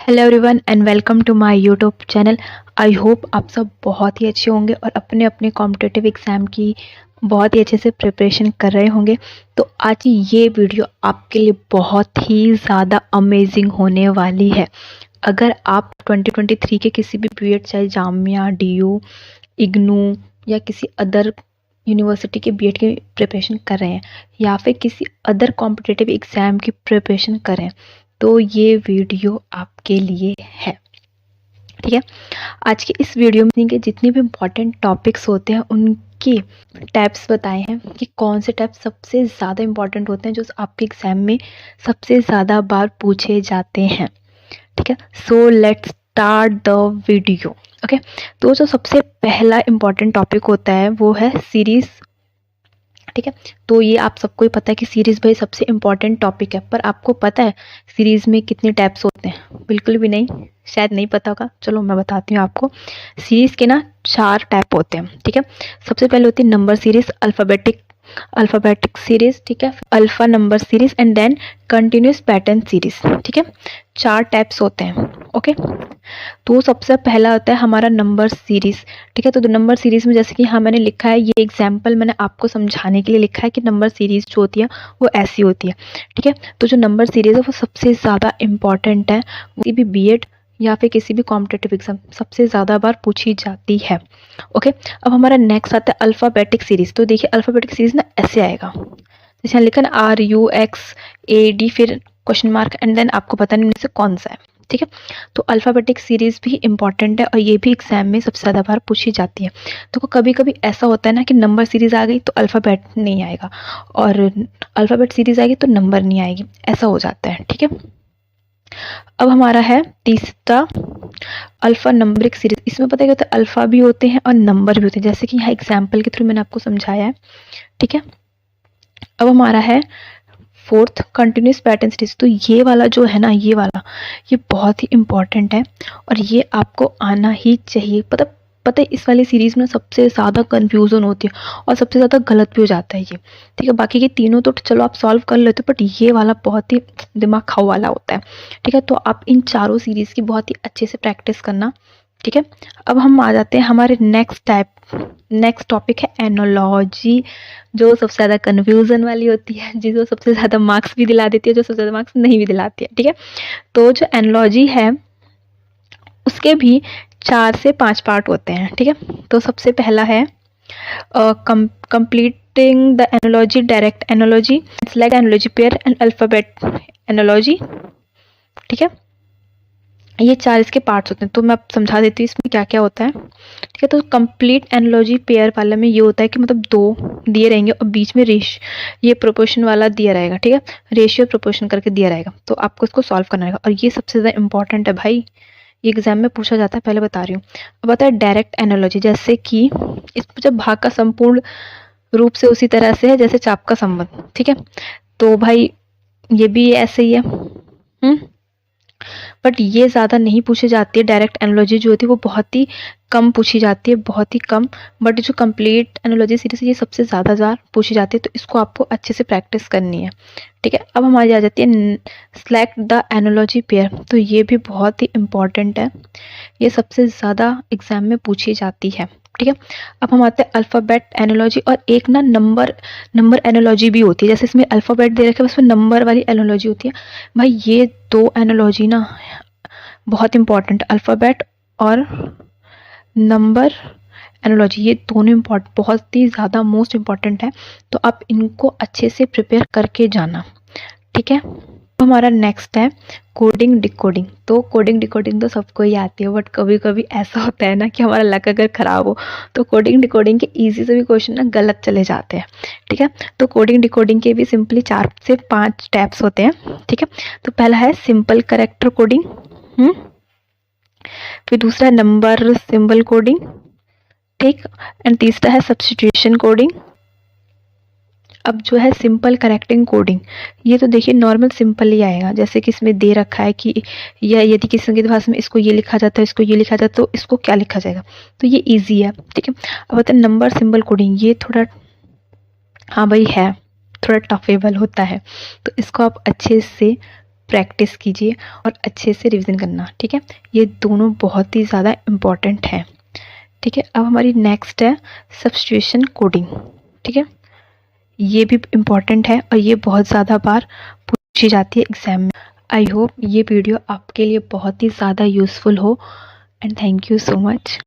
Hello everyone and welcome to my YouTube channel. I hope आप सब बहुत ही अच्छे होंगे और अपने अपने कॉम्पिटिटिव एग्ज़ाम की बहुत ही अच्छे से प्रिपरेशन कर रहे होंगे। तो आज ये वीडियो आपके लिए बहुत ही ज़्यादा अमेजिंग होने वाली है। अगर आप 2023 के किसी भी बीएड चाहे जामिया, डीयू, इग्नू या किसी अदर यूनिवर्सिटी के बीएड की प्रिपरेशन कर रहे हैं या फिर किसी अदर कॉम्पिटिटिव एग्ज़ाम की प्रिपरेशन कर रहे हैं तो ये वीडियो आपके लिए है। ठीक है, आज की इस वीडियो में के जितने भी इम्पॉर्टेंट टॉपिक्स होते हैं उनके टैब्स बताए हैं कि कौन से टैब्स सबसे ज़्यादा इम्पॉर्टेंट होते हैं जो आपके एग्ज़ाम में सबसे ज़्यादा बार पूछे जाते हैं। ठीक है, so let's start the video. Okay, तो जो सबसे पहला इम्पॉर्टेंट टॉपिक होता है वो है सीरीज़। ठीक है, तो ये आप सबको ही पता है कि सीरीज़ भाई सबसे इम्पॉर्टेंट टॉपिक है, पर आपको पता है सीरीज़ में कितने टैब्स होते हैं? बिल्कुल भी नहीं, शायद नहीं पता होगा। चलो मैं बताती हूँ आपको। सीरीज़ के ना 4 टाइप होते हैं। ठीक है, सबसे पहले होती है नंबर सीरीज़, अल्फ़ाबेटिक सीरीज़, ठीक है, alpha number series and then continuous pattern series. ठीक है, 4 टाइप्स होते हैं। ओके, तो सबसे पहला होता है हमारा नंबर सीरीज़। ठीक है, तो नंबर सीरीज़ में जैसे कि यहाँ मैंने लिखा है, ये एग्जाम्पल मैंने आपको समझाने के लिए लिखा है कि नंबर सीरीज़ जो होती है वो ऐसी होती है। ठीक है, तो जो नंबर सीरीज़ है वो सबसे ज़्यादा इम्पॉर्टेंट है, किसी भी बीएड या फिर किसी भी कॉम्पिटिटिव एग्जाम सबसे ज़्यादा बार पूछी जाती है। ओके, अब हमारा नेक्स्ट आता है अल्फ़ाबेटिक सीरीज़। तो देखिए अल्फ़ाबेटिक सीरीज़ ना ऐसे आएगा, जैसे यहाँ लिखा ना RUXAD फिर क्वेश्चन मार्क एंड देन आपको पता नहीं इनमें से कौन सा है। ठीक है, तो अल्फ़ाबेटिक सीरीज़ भी इम्पॉर्टेंट है और ये भी एग्जाम में सबसे ज़्यादा बार पूछी जाती है। तो कभी कभी ऐसा होता है ना कि नंबर सीरीज़ आ गई तो अल्फ़ाबेट नहीं आएगा और अल्फ़ाबेट सीरीज़ आएगी तो नंबर नहीं आएगी, ऐसा हो जाता है। ठीक है, अब हमारा है तीसरा अल्फ़ा नंबरिक सीरीज़। इसमें पता है क्या होता है, अल्फ़ा भी होते हैं और नंबर भी होते हैं, जैसे कि यहाँ एग्जाम्पल के थ्रू मैंने आपको समझाया है। ठीक है, अब हमारा है फोर्थ कंटिन्यूस पैटर्न सीरीज। तो ये वाला जो है ना, ये वाला ये बहुत ही इम्पॉर्टेंट है और ये आपको आना ही चाहिए। पता है इस वाली सीरीज़ में सबसे ज़्यादा कन्फ्यूज़न होती है और सबसे ज़्यादा गलत भी हो जाता है ये। ठीक है, बाकी के तीनों तो चलो आप सॉल्व कर लेते हो, बट ये वाला बहुत ही दिमाग खाओ वाला होता है। ठीक है, तो आप इन चारों सीरीज़ की बहुत ही अच्छे से प्रैक्टिस करना। ठीक है, अब हम आ जाते हैं हमारे नेक्स्ट टॉपिक है एनोलॉजी, जो सबसे ज़्यादा कन्फ्यूज़न वाली होती है, जिसको सबसे ज़्यादा मार्क्स भी दिला देती है, जो सबसे ज़्यादा मार्क्स नहीं भी दिलाती है। ठीक है, तो जो एनोलॉजी है उसके भी 4 से 5 पार्ट होते हैं। ठीक है, तो सबसे पहला है completing the analogy, direct analogy, select analogy pair and alphabet analogy. ठीक है, ये 4 इसके पार्ट्स होते हैं, तो मैं अब समझा देती हूँ इसमें क्या क्या होता है। ठीक है, तो कंप्लीट एनोलॉजी पेयर वाले में ये होता है कि मतलब 2 दिए रहेंगे और बीच में ये प्रोपोर्शन वाला दिया रहेगा। ठीक है, रेशियो प्रोपोर्शन करके दिया रहेगा, तो आपको इसको सॉल्व करना रहेगा और ये सबसे ज़्यादा इंपॉर्टेंट है भाई, ये एग्जाम में पूछा जाता है, पहले बता रही हूँ। अब आता है डायरेक्ट एनोलॉजी, जैसे कि इस जब भाग का संपूर्ण रूप से उसी तरह से है जैसे चाप का संबंध। ठीक है, तो भाई ये भी ऐसे ही है, बट ये ज़्यादा नहीं पूछी जाती है। डायरेक्ट एनोलॉजी जो होती है वो बहुत ही कम पूछी जाती है, बहुत ही कम। बट जो कंप्लीट एनोलॉजी सीरीज है ये सबसे ज़्यादा पूछी जाती है, तो इसको आपको अच्छे से प्रैक्टिस करनी है। ठीक है, अब हमारी आ जाती है सेलेक्ट द एनोलॉजी पेयर। तो ये भी बहुत ही इम्पॉर्टेंट है, ये सबसे ज़्यादा एग्जाम में पूछी जाती है। ठीक है, अब हम आते हैं अल्फ़ाबेट एनोलॉजी और एक ना नंबर एनोलॉजी भी होती है। जैसे इसमें अल्फ़ाबेट दे रखे हैं, उसमें नंबर वाली एनोलॉजी होती है। भाई ये 2 एनोलॉजी ना बहुत इंपॉर्टेंट, अल्फ़ाबेट और नंबर एनोलॉजी, ये दोनों बहुत ही ज़्यादा मोस्ट इम्पॉर्टेंट है, तो आप इनको अच्छे से प्रिपेयर करके जाना। ठीक है, तो हमारा नेक्स्ट है कोडिंग डिकोडिंग। तो कोडिंग डिकोडिंग तो सबको ही आती है, बट कभी कभी ऐसा होता है ना कि हमारा लक अगर ख़राब हो तो कोडिंग डिकोडिंग के इजी से भी क्वेश्चन ना गलत चले जाते हैं। ठीक है, तो कोडिंग डिकोडिंग के भी सिंपली 4 से 5 स्टेप्स होते हैं। ठीक है, तो पहला है सिंपल कैरेक्टर कोडिंग, फिर दूसरा है नंबर सिंबल कोडिंग, ठीक, एंड तीसरा है सब्स्टिट्यूशन कोडिंग। अब जो है सिंपल करेक्टिंग कोडिंग, ये तो देखिए नॉर्मल सिंपल ही आएगा, जैसे कि इसमें दे रखा है कि या यदि किसी संगीत भाषा में इसको ये लिखा जाता है, इसको ये लिखा जाता है, तो इसको क्या लिखा जाएगा, तो ये इजी है। ठीक है, अब होता है नंबर सिंबल कोडिंग, ये थोड़ा हाँ भाई है, थोड़ा टफेबल होता है, तो इसको आप अच्छे से प्रैक्टिस कीजिए और अच्छे से रिवीजन करना, ठीक है। ये दोनों बहुत ही ज़्यादा इम्पॉर्टेंट है, ठीक है। अब हमारी नेक्स्ट है सब्स्टिट्यूशन कोडिंग, ठीक है। ये भी इम्पॉर्टेंट है और ये बहुत ज़्यादा बार पूछी जाती है एग्ज़ाम में। आई होप ये वीडियो आपके लिए बहुत ही ज़्यादा यूज़फुल हो and thank you so much.